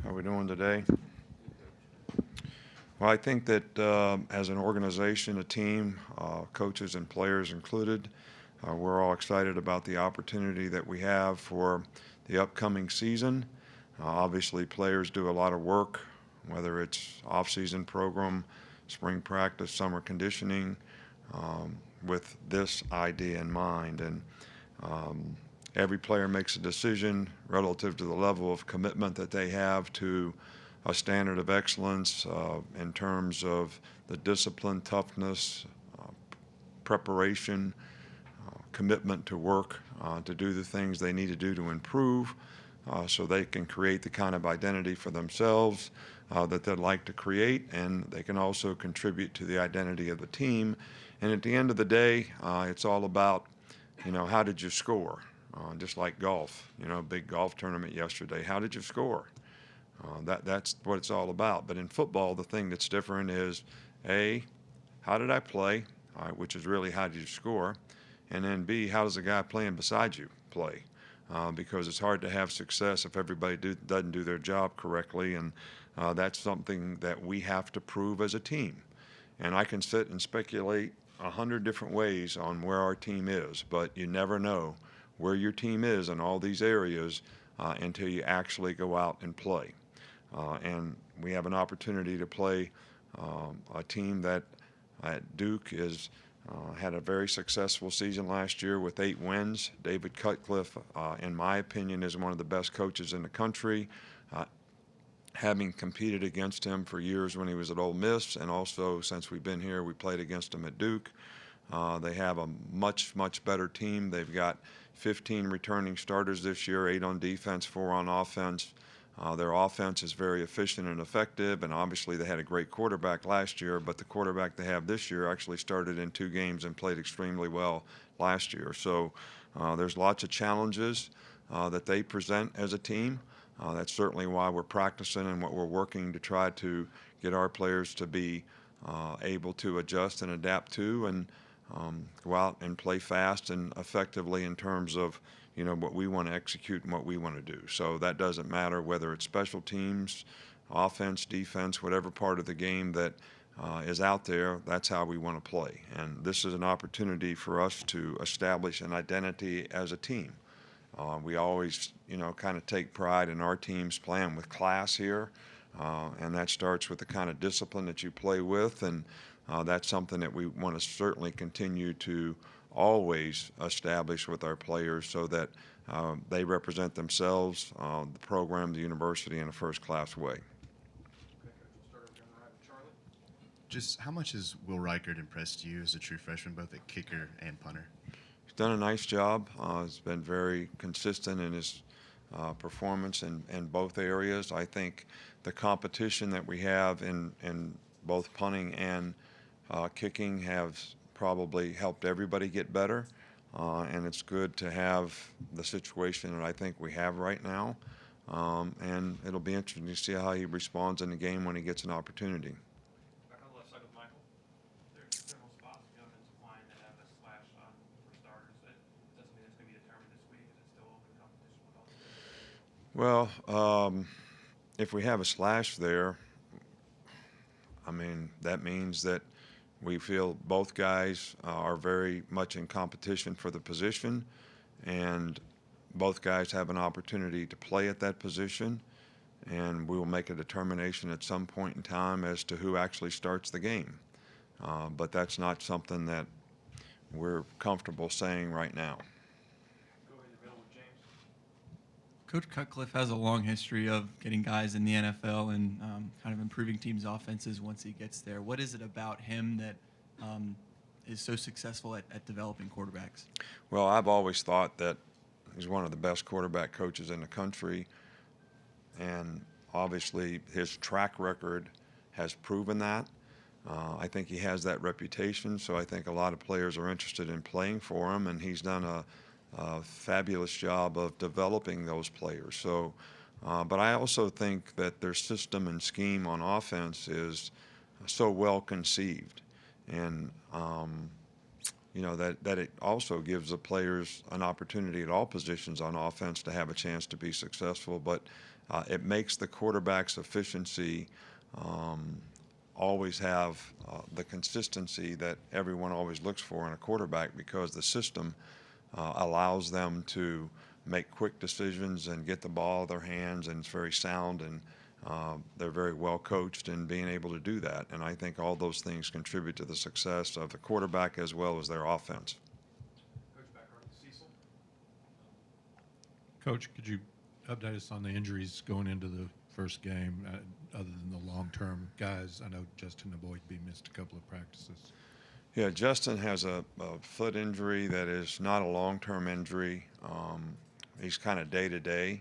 How are we doing today? Well, I think that as an organization, a team, coaches and players included, we're all excited about the opportunity that we have for the upcoming season. Obviously, players do a lot of work, whether it's off-season program, spring practice, summer conditioning, with this idea in mind. And every player makes a decision relative to the level of commitment that they have to a standard of excellence in terms of the discipline, toughness, preparation, commitment to work, to do the things they need to do to improve, so they can create the kind of identity for themselves that they'd like to create, and they can also contribute to the identity of the team. And at the end of the day, it's all about, how did you score? Just like golf, big golf tournament yesterday. How did you score? That's what it's all about. But in football, the thing that's different is, A, how did I play, which is really how did you score, and then B, how does the guy playing beside you play? Because it's hard to have success if everybody doesn't do their job correctly, and that's something that we have to prove as a team. And I can sit and speculate 100 different ways on where our team is, but you never know where your team is in all these areas until you actually go out and play. And we have an opportunity to play a team that at Duke is had a very successful season last year with 8 wins. David Cutcliffe, in my opinion, is one of the best coaches in the country. Having competed against him for years when he was at Ole Miss, and also since we've been here, we played against him at Duke. They have a much, much better team. They've got 15 returning starters this year, 8 on defense, 4 on offense. Their offense is very efficient and effective, and obviously they had a great quarterback last year, but the quarterback they have this year actually started in 2 games and played extremely well last year. So there's lots of challenges that they present as a team. That's certainly why we're practicing and what we're working to try to get our players to be able to adjust and adapt to, and go out and play fast and effectively in terms of what we want to execute and what we want to do. So that doesn't matter whether it's special teams, offense, defense, whatever part of the game that is out there, that's how we want to play. And this is an opportunity for us to establish an identity as a team. We always, kind of take pride in our teams playing with class here, and that starts with the kind of discipline that you play with, and that's something that we want to certainly continue to always establish with our players so that they represent themselves, the program, the university in a first-class way. Okay, Coach, we'll start over here on the right with Charlie. Just how much has Will Reichert impressed you as a true freshman, both at kicker and punter? He's done a nice job. He's been very consistent in his performance in both areas. I think the competition that we have in both punting and kicking has probably helped everybody get better, and it's good to have the situation that I think we have right now, and it'll be interesting to see how he responds in the game when he gets an opportunity. Back on the left side with Michael. There's several spots in the offensive line that have a slash on for starters. It doesn't mean it's going to be determined this week. Is it still open competition with all the Well, if we have a slash there, that means that we feel both guys are very much in competition for the position, and both guys have an opportunity to play at that position, and we will make a determination at some point in time as to who actually starts the game. But that's not something that we're comfortable saying right now. Go ahead and middle with James. Coach Cutcliffe has a long history of getting guys in the NFL and kind of improving teams' offenses once he gets there. What is it about him that is so successful at developing quarterbacks? Well, I've always thought that he's one of the best quarterback coaches in the country, and obviously his track record has proven that. I think he has that reputation, so I think a lot of players are interested in playing for him, and he's done a fabulous job of developing those players. So, but I also think that their system and scheme on offense is so well conceived, and that it also gives the players an opportunity at all positions on offense to have a chance to be successful. But it makes the quarterback's efficiency always have the consistency that everyone always looks for in a quarterback, because the system allows them to make quick decisions and get the ball in their hands, and it's very sound, and they're very well coached in being able to do that. And I think all those things contribute to the success of the quarterback as well as their offense. Coach, back on Cecil. Coach, could you update us on the injuries going into the first game, other than the long-term guys? I know Justin Aboybe missed a couple of practices. Yeah, Justin has a foot injury that is not a long-term injury. He's kind of day-to-day.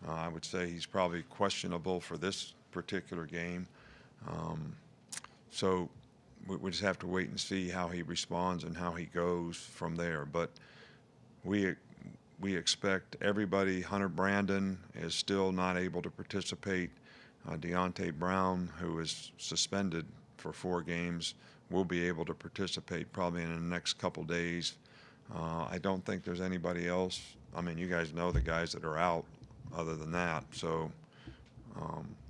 I would say he's probably questionable for this particular game. So we just have to wait and see how he responds and how he goes from there. But we expect everybody. Hunter Brandon is still not able to participate. Deontay Brown, who is suspended for 4 games, will be able to participate probably in the next couple days. I don't think there's anybody else. I mean, you guys know the guys that are out other than that. So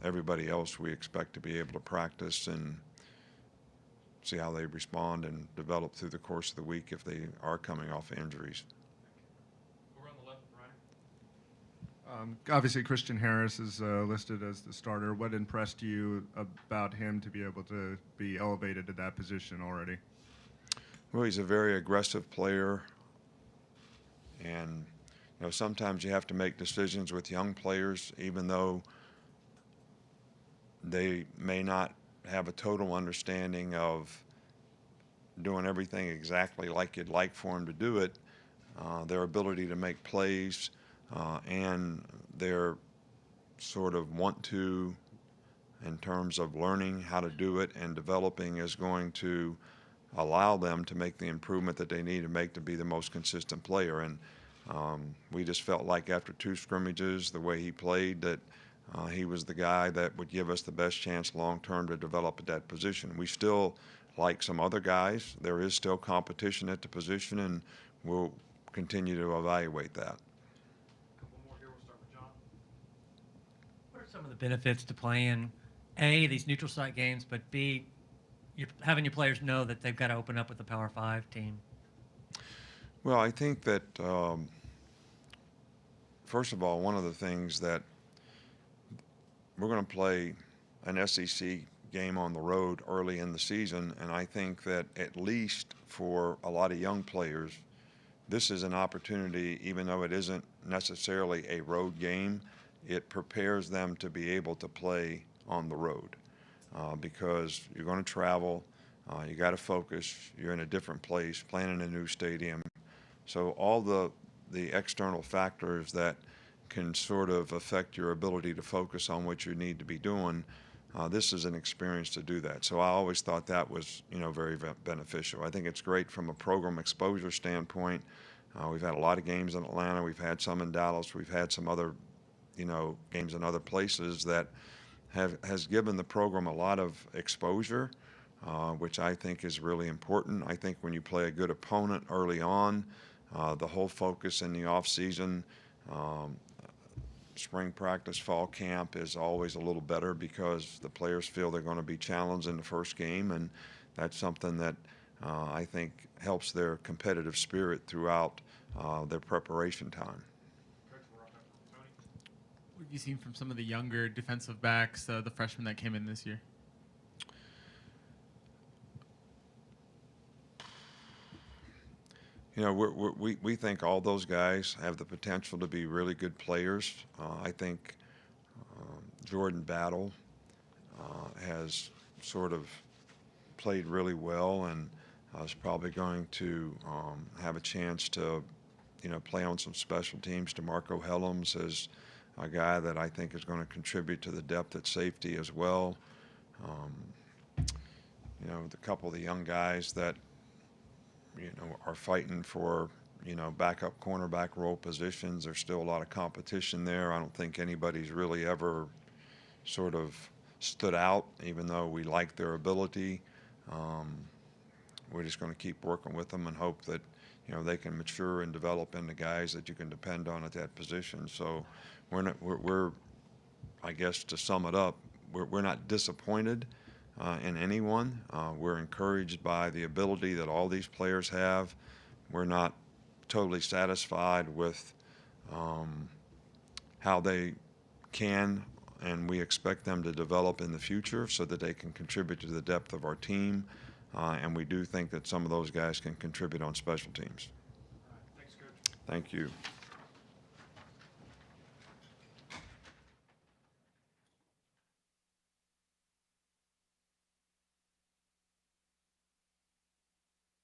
everybody else we expect to be able to practice and see how they respond and develop through the course of the week if they are coming off injuries. Over on the left, Ryan. Obviously, Christian Harris is listed as the starter. What impressed you about him to be able to be elevated to that position already? Well, he's a very aggressive player, and sometimes you have to make decisions with young players, even though they may not have a total understanding of doing everything exactly like you'd like for them to do it. Their ability to make plays and their sort of want to, in terms of learning how to do it and developing, is going to allow them to make the improvement that they need to make to be the most consistent player. And we just felt like after 2 scrimmages, the way he played, that he was the guy that would give us the best chance long-term to develop at that position. We still like some other guys. There is still competition at the position, and we'll continue to evaluate that. Couple more here. We'll start with John. What are some of the benefits to playing, A, these neutral site games, but B, you're having your players know that they've got to open up with the Power 5 team? Well, I think that, first of all, one of the things that we're going to play an SEC game on the road early in the season, and I think that at least for a lot of young players, this is an opportunity, even though it isn't necessarily a road game, it prepares them to be able to play on the road because you're going to travel, you got to focus, you're in a different place, playing in a new stadium. So all the external factors that can sort of affect your ability to focus on what you need to be doing, this is an experience to do that. So I always thought that was, very beneficial. I think it's great from a program exposure standpoint. We've had a lot of games in Atlanta. We've had some in Dallas. We've had some other, games in other places that has given the program a lot of exposure, which I think is really important. I think when you play a good opponent early on, the whole focus in the off season, spring practice, fall camp is always a little better because the players feel they're going to be challenged in the first game, and that's something that I think helps their competitive spirit throughout their preparation time. Coach, we're up after Tony. What have you seen from some of the younger defensive backs, the freshmen that came in this year? We think all those guys have the potential to be really good players. I think Jordan Battle has sort of played really well and is probably going to have a chance to, play on some special teams. DeMarco Helms is a guy that I think is going to contribute to the depth at safety as well. The couple of the young guys that are fighting for, backup cornerback role positions. There's still a lot of competition there. I don't think anybody's really ever sort of stood out, even though we like their ability. we're just going to keep working with them and hope that, you know, they can mature and develop into guys that you can depend on at that position. So we're I guess to sum it up, we're not disappointed in anyone. We're encouraged by the ability that all these players have. We're not totally satisfied with how they can, and we expect them to develop in the future so that they can contribute to the depth of our team. And we do think that some of those guys can contribute on special teams. All right. Thanks, Coach. Thank you.